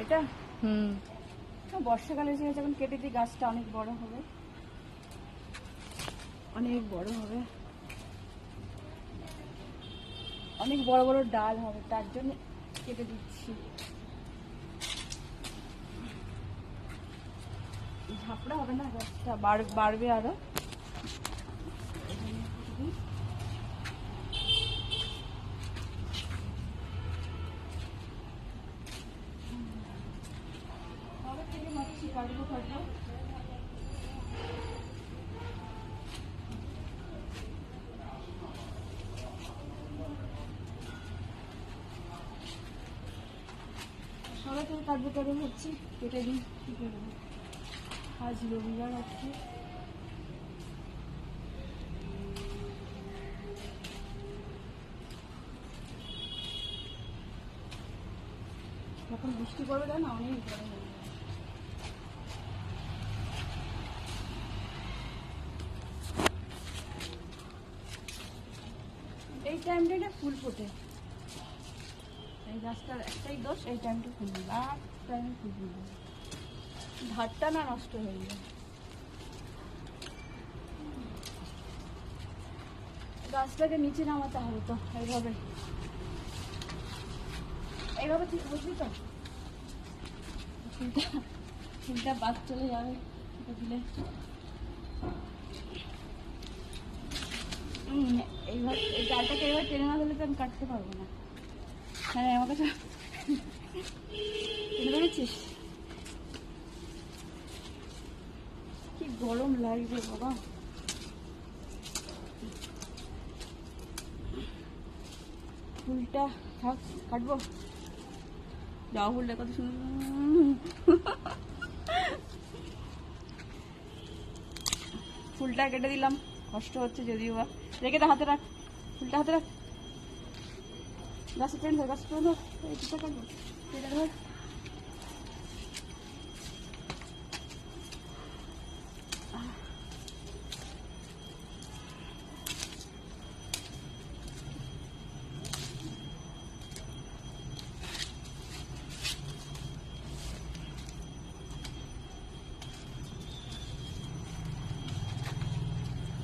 এটা বর্ষাকালে এসে গেছে, এখন কেটে দিয়ে গাছটা অনেক বড় হবে, অনেক বড় হবে, অনেক বড় বড় ডাল হবে, তার জন্য কেটে দিচ্ছি। ঝাপড়া হবে না, গাছটা বাড়বে আরো। কাটবো সবাই থেকে কাটবো হচ্ছে, কেটে দিই। কি করবো, আজ রবিবার আছে, যখন বৃষ্টি পড়বে না অনেক গরম হবে। এই টাইমটা ফুল ফোটে, এই গাছটার একটাই দোষ, এই টাইমটা ফুল ফুটবে, আর টাইমে ফুল ফুটবে, ধারটা না নষ্ট হয়ে যায়। গাছটাকে নিচে নামাতে হবে তো, এইভাবে এইভাবে ঠিক বুঝলি তো, ফুলটা বাদ চলে যাবে দিলে। এইভাবে এই ডালটাকে এইভাবে টেনে না দিলে তো আমি কাটতে পারবো না। হ্যাঁ আমার কাছে টেনে ধরেছিস, কি গরম লাগবে বাবা। ফুলটা থাক, কাটবো, যাও ফুলটা কত সুন্দর। ফুলটা কেটে দিলাম, কষ্ট হচ্ছে যদিও বা, রেখে দে, হাতে রাখ, ফুলটা হাতে রাখ, গাছে টেন ধর, গাছে টেন ধর, এই পিঠা কাটবো, কেটে ধর।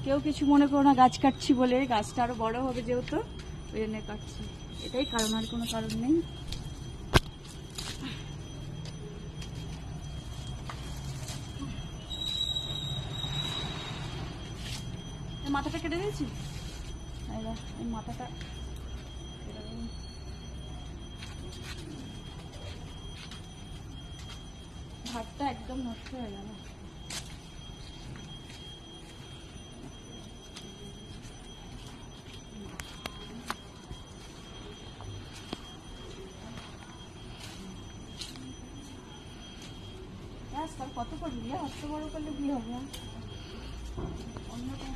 কেউ কিছু মনে করো না, গাছ কাটছি বলে, গাছটা আরো বড় হবে যেহেতু, ওই জন্য কাটছি, এটাই কারণ, আর কোনো কারণ নেই। মাথাটা কেটে দিয়েছি, এই মাথাটা ভাতটা একদম নষ্ট হয়ে গেল। কত করবি, অত বড় করলে কি হবে, অন্যটা